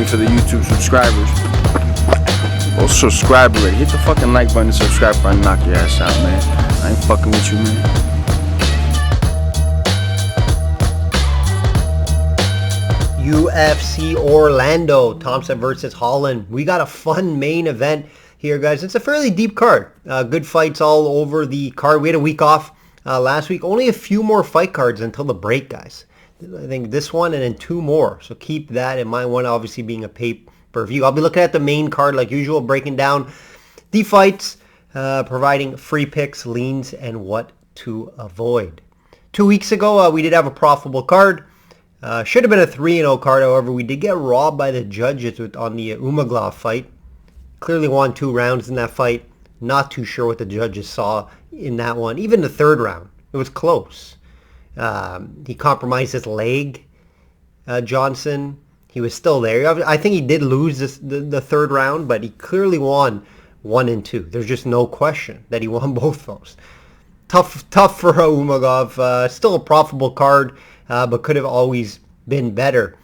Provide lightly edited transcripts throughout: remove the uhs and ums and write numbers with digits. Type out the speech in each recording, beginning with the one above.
For the YouTube subscribers. Go subscribe already. Hit the fucking like button and subscribe button. Knock your ass out, man. I ain't fucking with you, man. UFC Orlando, Thompson versus Holland. We got a fun main event here, guys. It's a fairly deep card. Good fights all over the card. We had a week off last week. Only a few more fight cards until the break, guys. I think this one and then two more. So keep that in mind. One obviously being a pay-per-view. I'll be looking at the main card like usual, breaking down the fights, providing free picks, leans, and what to avoid. 2 weeks ago, we did have a profitable card. Should have been a 3-0 card. However, we did get robbed by the judges on the Umaglov fight. Clearly won 2 rounds in that fight. Not too sure what the judges saw in that one. Even the third round, it was close. He compromised his leg, Johnson. He was still there. I think he did lose the third round, but he clearly won 1 and 2. There's just no question that he won both those. Tough for Umagov. Still a profitable card, but could have always been better.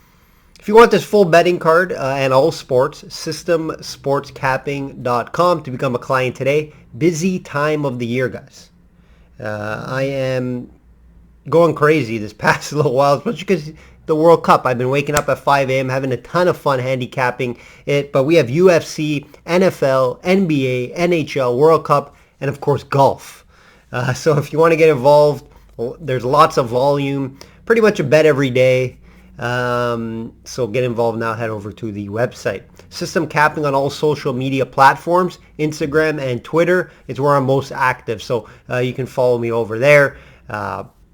If you want this full betting card and all sports, systemsportscapping.com to become a client today. Busy time of the year, guys. I am going crazy this past little while, especially because the World Cup. I've been waking up at 5 a.m. having a ton of fun handicapping it. But we have UFC, NFL, NBA, NHL, World Cup, and of course golf. So if you want to get involved, there's lots of volume. Pretty much a bet every day. So get involved now. Head over to the website. System capping on all social media platforms, Instagram and Twitter. It's where I'm most active. So you can follow me over there.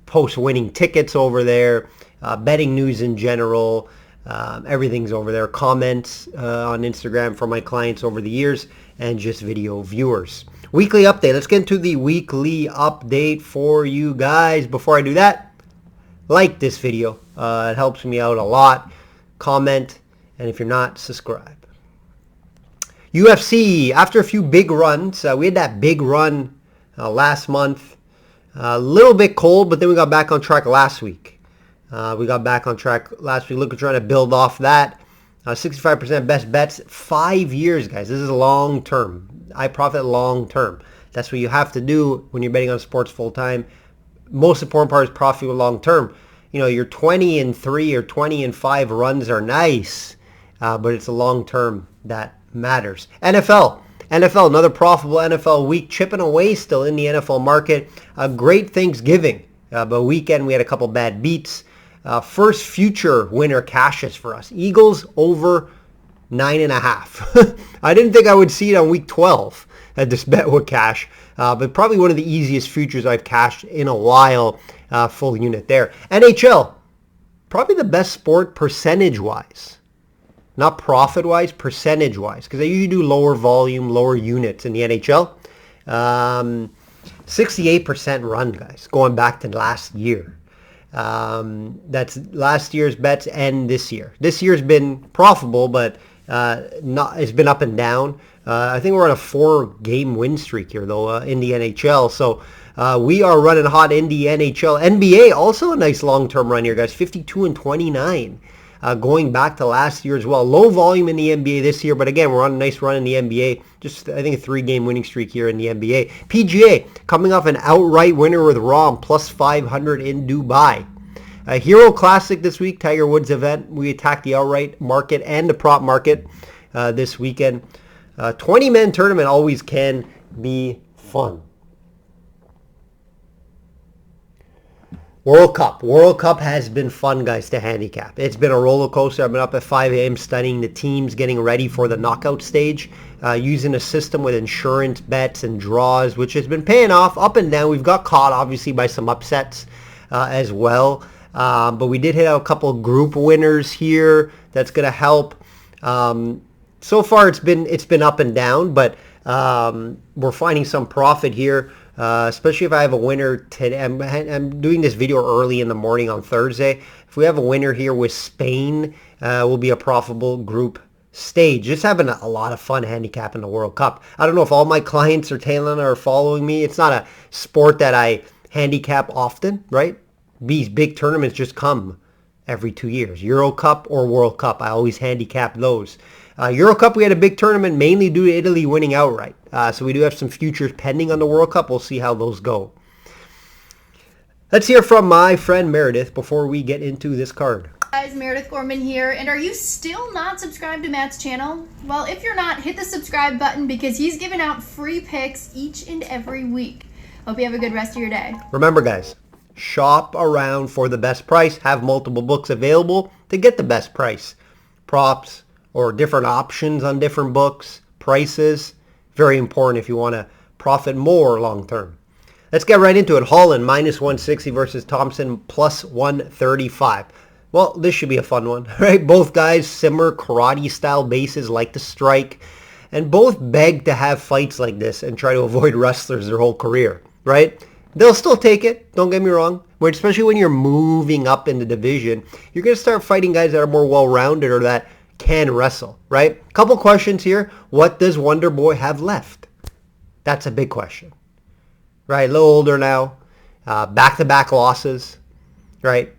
Post winning tickets over there, betting news in general, everything's over there. Comments on Instagram for my clients over the years, and just video viewers. Weekly update. Let's get into the weekly update for you guys. Before I do that, like this video. It helps me out a lot. Comment, and if you're not, subscribe. UFC, after a few big runs, we had that big run last month. A little bit cold, but then we got back on track last week. Look at trying to build off that. 65% best bets, 5 years, guys. This is long term. I profit long term. That's what you have to do when you're betting on sports full time. Most important part is profit long term. You know, your 20-3 or 20-5 runs are nice, but it's a long term that matters. NFL, another profitable NFL week, chipping away still in the NFL market. A great Thanksgiving, but weekend we had a couple bad beats. First future winner cashes for us. Eagles over 9.5. I didn't think I would see it on week 12 that this bet would cash, but probably one of the easiest futures I've cashed in a while. Full unit there. NHL, probably the best sport percentage-wise. Not profit-wise, percentage-wise. Because they usually do lower volume, lower units in the NHL. 68% run, guys, going back to last year. That's last year's bets and this year. This year's been profitable, but it's been up and down. I think we're on a 4-game win streak here, though, in the NHL. So we are running hot in the NHL. NBA, also a nice long-term run here, guys. 52-29. Going back to last year as well. Low volume in the NBA this year, but again, we're on a nice run in the NBA. Just, I think, a 3-game winning streak here in the NBA. PGA, coming off an outright winner with Rahm, plus 500 in Dubai. Hero Classic this week, Tiger Woods event. We attacked the outright market and the prop market this weekend. 20-man tournament always can be fun. World Cup has been fun, guys, to handicap. It's been a roller coaster. I've been up at 5 a.m. studying the teams, getting ready for the knockout stage, using a system with insurance bets and draws, which has been paying off up and down. We've got caught, obviously, by some upsets as well. But we did hit out a couple of group winners here. That's going to help. So far, it's been up and down, but we're finding some profit here. Especially if I have a winner today. I'm doing this video early in the morning on Thursday. If we have a winner here with Spain, will be a profitable group stage. Just having a lot of fun handicapping the World Cup. I don't know if all my clients are following me. It's not a sport that I handicap often, right? These big tournaments just come every 2 years. Euro Cup or World Cup. I always handicap those. Euro Cup, we had a big tournament mainly due to Italy winning outright. So we do have some futures pending on the World Cup. We'll see how those go. Let's hear from my friend Meredith before we get into this card. Guys, Meredith Gorman here, and are you still not subscribed to Matt's channel? Well, if you're not, hit the subscribe button because he's giving out free picks each and every week. Hope you have a good rest of your day. Remember, guys, shop around for the best price. Have multiple books available to get the best price. Props or different options on different books, prices, very important if you want to profit more long term. Let's get right into it. Holland minus 160 versus Thompson plus 135. Well, this should be a fun one, right? Both guys similar karate-style bases, like to strike, and both beg to have fights like this and try to avoid wrestlers their whole career, right? They'll still take it, don't get me wrong, but especially when you're moving up in the division, you're going to start fighting guys that are more well-rounded or that can wrestle, right? Couple questions here. What does Wonder Boy have left? That's a big question, right? A little older now, back-to-back losses, right?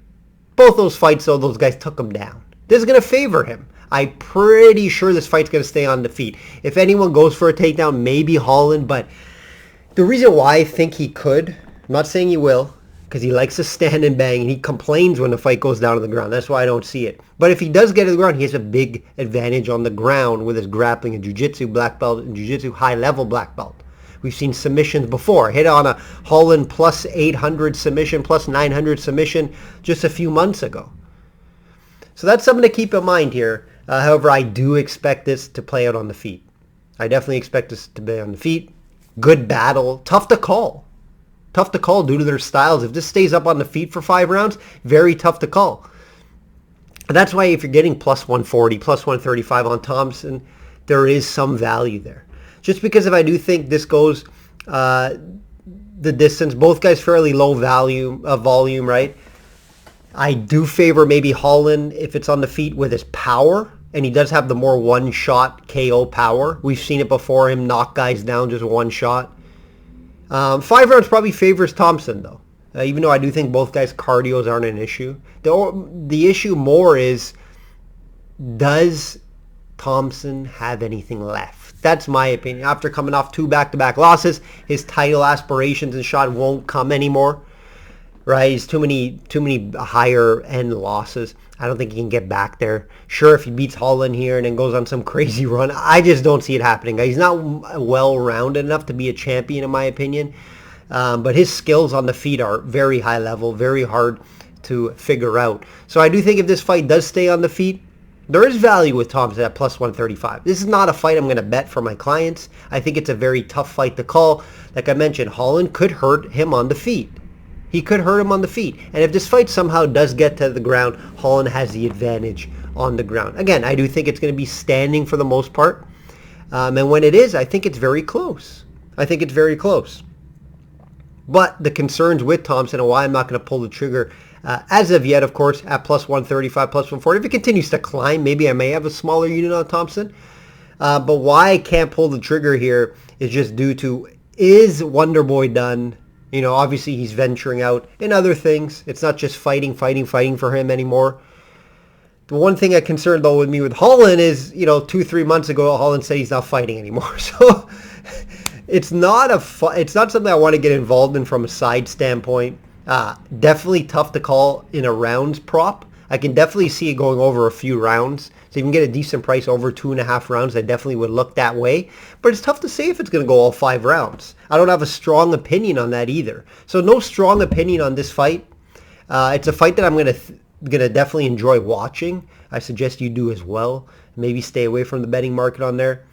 Both those fights, though, those guys took him down. This is going to favor him. I'm pretty sure this fight's going to stay on the feet. If anyone goes for a takedown, maybe Holland, but the reason why I think he could, I'm not saying he will, because he likes to stand and bang, and he complains when the fight goes down to the ground. That's why I don't see it. But if he does get to the ground, he has a big advantage on the ground with his grappling and jiu-jitsu black belt and jiu-jitsu high-level black belt. We've seen submissions before. Hit on a Holland plus 800 submission, plus 900 submission just a few months ago. So that's something to keep in mind here. However, I do expect this to play out on the feet. I definitely expect this to be on the feet. Good battle. Tough to call. Tough to call due to their styles. If this stays up on the feet for 5 rounds, very tough to call. That's why if you're getting plus 140, plus 135 on Thompson, there is some value there. Just because if I do think this goes the distance, both guys fairly low volume, right? I do favor maybe Holland if it's on the feet with his power, and he does have the more one-shot KO power. We've seen it before, him knock guys down just one shot. 5 rounds probably favors Thompson, though, even though I do think both guys' cardios aren't an issue. The issue more is, does Thompson have anything left? That's my opinion. After coming off 2 back-to-back losses, his title aspirations and shot won't come anymore. Right? He's too many higher end losses. I don't think he can get back there. Sure, if he beats Holland here and then goes on some crazy run, I just don't see it happening. He's not well-rounded enough to be a champion, in my opinion. But his skills on the feet are very high level, very hard to figure out. So I do think if this fight does stay on the feet, there is value with Thompson at plus 135. This is not a fight I'm going to bet for my clients. I think it's a very tough fight to call. Like I mentioned, Holland could hurt him on the feet. He could hurt him on the feet. And if this fight somehow does get to the ground, Holland has the advantage on the ground. Again, I do think it's going to be standing for the most part. And when it is, I think it's very close. I think it's very close. But the concerns with Thompson and why I'm not going to pull the trigger as of yet, of course, at plus 135, plus 140. If it continues to climb, maybe I may have a smaller unit on Thompson. But why I can't pull the trigger here is just due to, is Wonder Boy done? You know, obviously he's venturing out in other things. It's not just fighting for him anymore. The one thing that concerned, though, with me with Holland is, 2-3 months ago, Holland said he's not fighting anymore. So it's not something I want to get involved in from a side standpoint. Definitely tough to call in a rounds prop. I can definitely see it going over a few rounds. So you can get a decent price over 2.5 rounds. I definitely would look that way. But it's tough to say if it's going to go all 5 rounds. I don't have a strong opinion on that either. So no strong opinion on this fight. It's a fight that I'm going to definitely enjoy watching. I suggest you do as well. Maybe stay away from the betting market on there.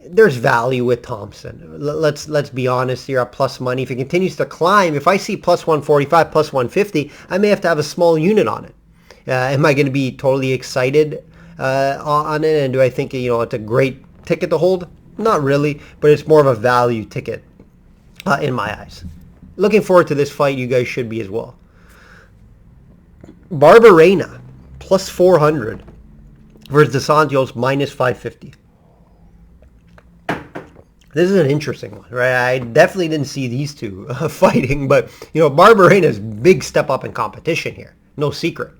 There's value with Thompson. Let's be honest here at plus money. If it continues to climb, if I see plus 145, plus 150, I may have to have a small unit on it. Am I going to be totally excited on it? And do I think it's a great ticket to hold? Not really, but it's more of a value ticket in my eyes. Looking forward to this fight. You guys should be as well. Barberena plus 400 versus Dos Anjos minus 550. This is an interesting one, right? I definitely didn't see these two fighting, but Barberena's big step up in competition here. No secret,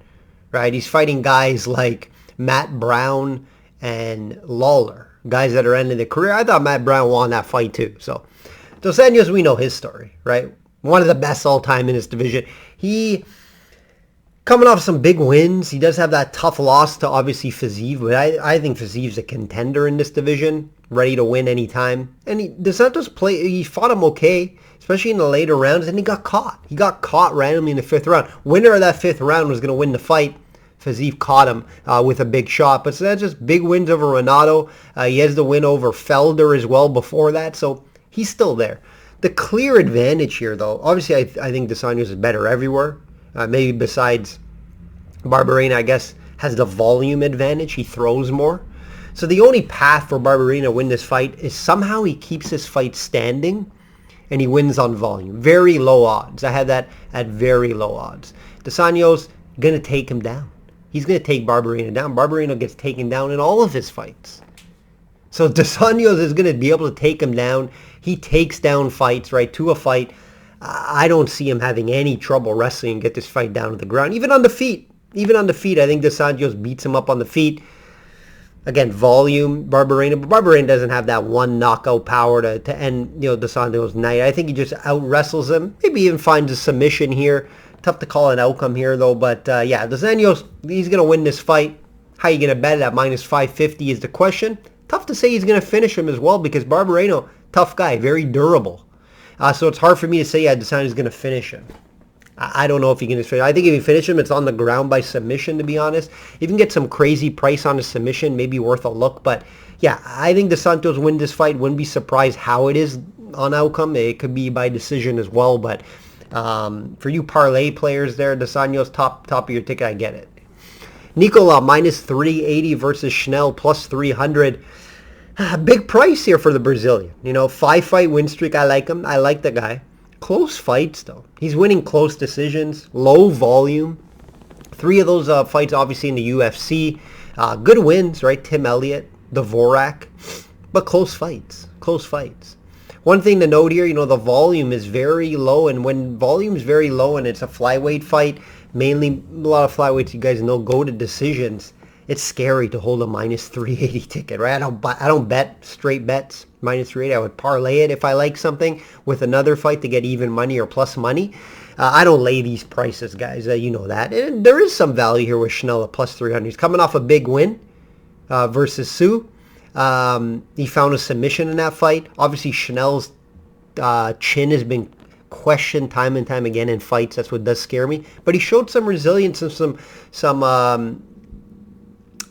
right? He's fighting guys like Matt Brown and Lawler, guys that are ending their career. I thought Matt Brown won that fight too. So Dos Anjos, we know his story, right? One of the best all time in his division. He coming off some big wins. He does have that tough loss to obviously Fiziev, but I think Fiziev's a contender in this division, ready to win anytime. And Dos Santos he fought him okay, especially in the later rounds, and he got caught. He got caught randomly in the 5th round. Winner of that 5th round was going to win the fight. Fiziev caught him with a big shot. But so that's just big wins over Renato. He has the win over Felder as well before that, so he's still there. The clear advantage here, though, obviously I think Dos Anjos is better everywhere. Maybe besides Barberena, I guess, has the volume advantage. He throws more. So the only path for Barberena to win this fight is somehow he keeps his fight standing and he wins on volume. Very low odds. I had that at very low odds. Dos Anjos going to take him down. He's going to take Barberena down. Barberena gets taken down in all of his fights. So Dos Anjos is going to be able to take him down. He takes down fights, right, to a fight. I don't see him having any trouble wrestling and get this fight down to the ground. Even on the feet. I think Dos Anjos beats him up on the feet. Again, volume, Barberena. But Barberena doesn't have that one knockout power to end, Dos Anjos' night. I think he just out-wrestles him. Maybe even finds a submission here. Tough to call an outcome here, though. But, yeah, Dos Anjos, he's going to win this fight. How you going to bet it at minus 550 is the question. Tough to say he's going to finish him as well because Barberena, tough guy, very durable. So it's hard for me to say, Dos Anjos is going to finish him. I don't know if he can finish. I think if he finishes him, it's on the ground by submission, to be honest. If you can get some crazy price on a submission, maybe worth a look. But, yeah, I think Dos Santos win this fight. Wouldn't be surprised how it is on outcome. It could be by decision as well. But for you parlay players there, Dos Anjos, top of your ticket, I get it. Nicola, minus 380 versus Schnell, plus 300. Big price here for the Brazilian. 5-fight win streak. I like him. I like the guy. Close fights, though. He's winning close decisions. Low volume. 3 of those fights, obviously, in the UFC. Good wins, right? Tim Elliott, Dvorak. But close fights. One thing to note here, the volume is very low. And when volume is very low and it's a flyweight fight, mainly a lot of flyweights, you guys know, go to decisions. It's scary to hold a minus 380 ticket, right? I don't bet straight bets, minus 380. I would parlay it if I like something with another fight to get even money or plus money. I don't lay these prices, guys. You know that. And there is some value here with Schnell at plus 300. He's coming off a big win versus Sue. He found a submission in that fight. Obviously, Schnell's chin has been questioned time and time again in fights. That's what does scare me. But he showed some resilience and some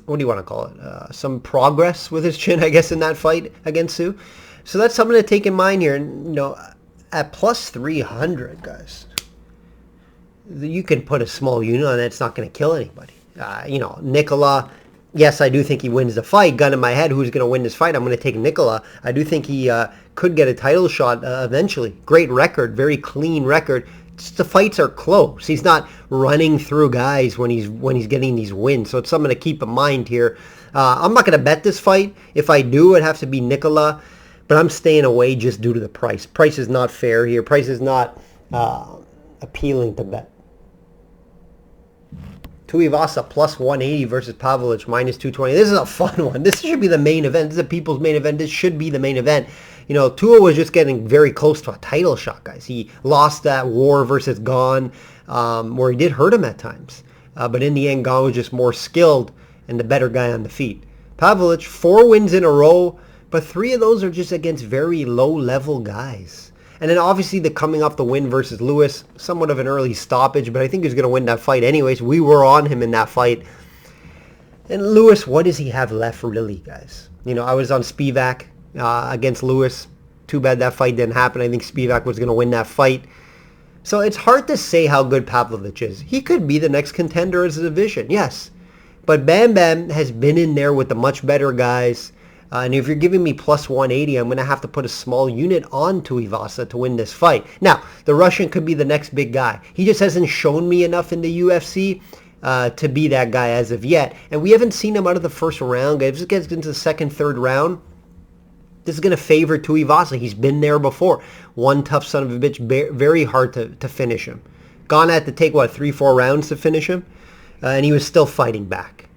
what do you want to call it? Some progress with his chin, I guess, in that fight against Sue. So that's something to take in mind here. And, at plus 300, guys, you can put a small unit on that. It's not going to kill anybody. Nicola, yes, I do think he wins the fight. Gun in my head, who's going to win this fight? I'm going to take Nicola. I do think he could get a title shot eventually. Great record, very clean record. The fights are close. He's not running through guys when he's getting these wins. So it's something to keep in mind here. I'm not going to bet this fight. If I do, it'd have to be Nicola. But I'm staying away just due to the price. Price is not fair here. Price is not appealing to bet. Tuivasa plus 180 versus Pavlovich minus 220. This is a fun one. This should be the main event. This is the people's main event. This should be the main event. Tua was just getting very close to a title shot, guys. He lost that war versus Gon, where he did hurt him at times. But in the end, Gon was just more skilled and the better guy on the feet. Pavlovich, 4 wins in a row, but 3 of those are just against very low-level guys. And then obviously the coming off the win versus Lewis, somewhat of an early stoppage, but I think he's going to win that fight anyways. We were on him in that fight. And Lewis, what does he have left really, guys? I was on Spivak against Lewis. Too bad that fight didn't happen. I think Spivak was going to win that fight. So it's hard to say how good Pavlovich is. He could be the next contender as a division, yes. But Bam Bam has been in there with the much better guys. And if you're giving me plus 180, I'm going to have to put a small unit on Tuivasa to win this fight. Now, the Russian could be the next big guy. He just hasn't shown me enough in the UFC to be that guy as of yet. And we haven't seen him out of the first round. If it gets into the second, third round, this is going to favor Tuivasa. He's been there before. One tough son of a bitch, very hard to finish him. Gone had to take, 3-4 rounds to finish him. and he was still fighting back.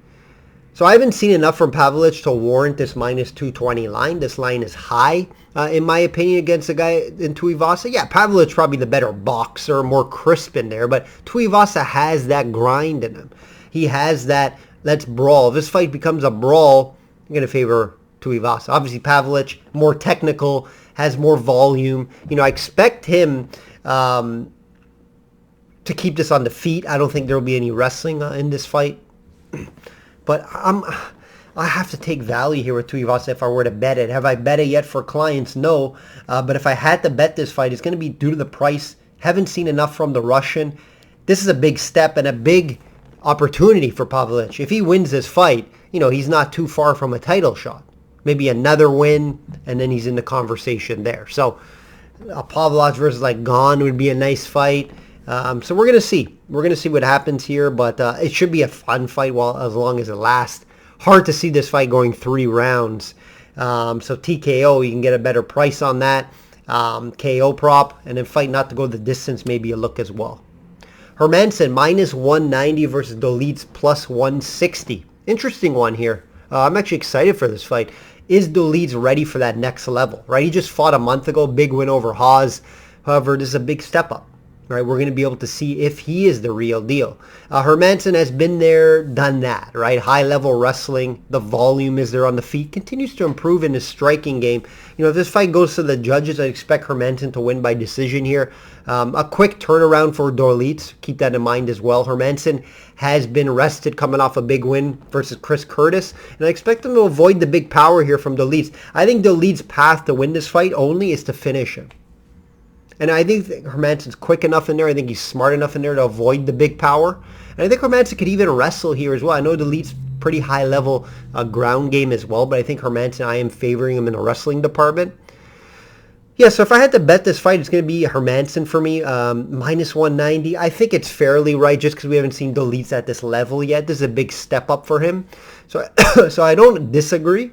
So I haven't seen enough from Pavlich to warrant this minus 220 line. This line is high, in my opinion, against a guy in Tuivasa. Yeah, Pavlich probably the better boxer, more crisp in there, but Tuivasa has that grind in him. He has that, let's brawl. If this fight becomes a brawl, I'm going to favor Tuivasa. Obviously, Pavlich, more technical, has more volume. You know, I expect him to keep this on the feet. I don't think there will be any wrestling in this fight. But I have to take value here with Tuivasa if I were to bet it. Have I bet it yet for clients? No. But if I had to bet this fight, it's going to be due to the price. Haven't seen enough from the Russian. This is a big step and a big opportunity for Pavlich. If he wins this fight, you know, he's not too far from a title shot. Maybe another win, and then he's in the conversation there. So a Pavlich versus like Gane would be a nice fight. So we're going to see. We're going to see what happens here, but it should be a fun fight as long as it lasts. Hard to see this fight going 3 rounds. So TKO, you can get a better price on that. KO prop, and then fight not to go the distance, maybe a look as well. Hermansson, minus 190 versus Dolitz, plus 160. Interesting one here. I'm actually excited for this fight. Is Dolitz ready for that next level, right? He just fought a month ago, big win over Haas. However, this is a big step up. Right, we're going to be able to see if he is the real deal. Hermansson has been there, done that, right? High-level wrestling, the volume is there on the feet, continues to improve in his striking game. You know, if this fight goes to the judges, I expect Hermansson to win by decision here. A quick turnaround for Dolitz, keep that in mind as well. Hermansson has been rested coming off a big win versus Chris Curtis, and I expect him to avoid the big power here from Dolitz. I think Dolitz's path to win this fight only is to finish him. And I think Hermansson's quick enough in there. I think he's smart enough in there to avoid the big power. And I think Hermansson could even wrestle here as well. I know Dolitz pretty high level ground game as well, but I think Hermansson, I am favoring him in the wrestling department. Yeah, so if I had to bet this fight, it's going to be Hermansson for me, minus 190. I think it's fairly right just because we haven't seen Dolitz at this level yet. This is a big step up for him. So, so I don't disagree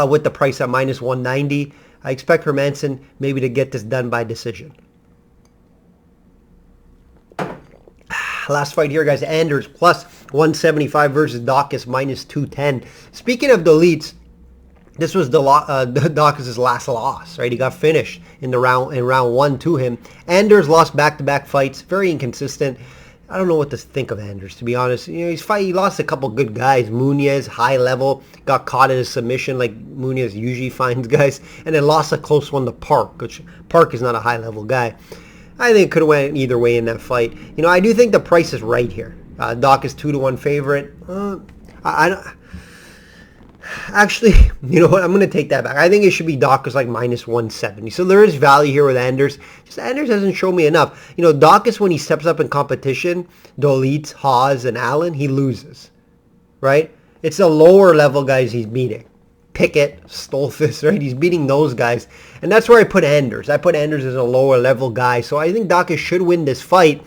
with the price at minus 190. I expect Hermansson maybe to get this done by decision. Last fight here, guys. Anders plus 175 versus Dawkins minus 210. Speaking of Dolitz, this was Dawkins' last loss, right? He got finished in round 1 to him. Anders lost back-to-back fights. Very inconsistent. I don't know what to think of Anders, to be honest. You know, he lost a couple good guys. Muniz, high level, got caught in a submission like Muniz usually finds guys, and then lost a close one to Park, which Park is not a high level guy. I think it could have went either way in that fight. You know, I do think the price is right here. Doc is 2-1 favorite. Actually, you know what? I'm going to take that back. I think it should be Dawkins like minus 170. So there is value here with Anders. Just Anders hasn't shown me enough. You know, Dawkins, when he steps up in competition, Dolitz, Haas, and Allen, he loses. Right? It's the lower level guys he's beating. Pickett, Stolfus, right? He's beating those guys. And that's where I put Anders. I put Anders as a lower level guy. So I think Dawkins should win this fight.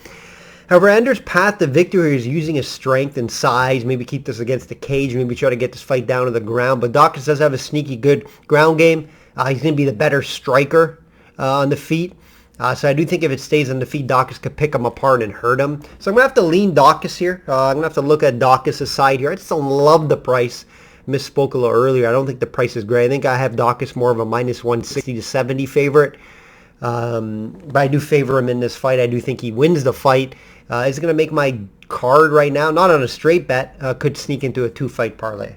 However, Anders' path to victory is using his strength and size, maybe keep this against the cage, maybe try to get this fight down to the ground. But Dawkins does have a sneaky good ground game. He's going to be the better striker on the feet. So I do think if it stays on the feet, Dawkins could pick him apart and hurt him. So I'm going to have to lean Dawkins here. I'm going to have to look at Dawkins' side here. I just don't love the price. Misspoke a little earlier. I don't think the price is great. I think I have Dawkins more of a minus 160 to 70 favorite. But I do favor him in this fight. I do think he wins the fight. Is going to make my card right now, not on a straight bet, could sneak into a 2-fight parlay.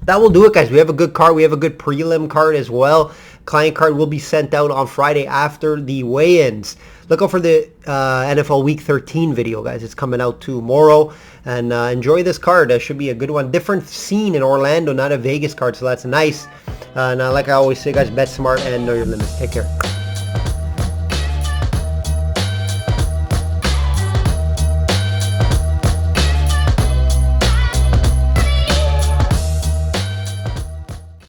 That will do it, guys. We have a good card. We have a good prelim card as well. Client card will be sent out on Friday after the weigh-ins. Look out for the NFL Week 13 video, guys. It's coming out tomorrow. And enjoy this card. That should be a good one. Different scene in Orlando, not a Vegas card, so that's nice. And like I always say, guys, bet smart and know your limits. Take care.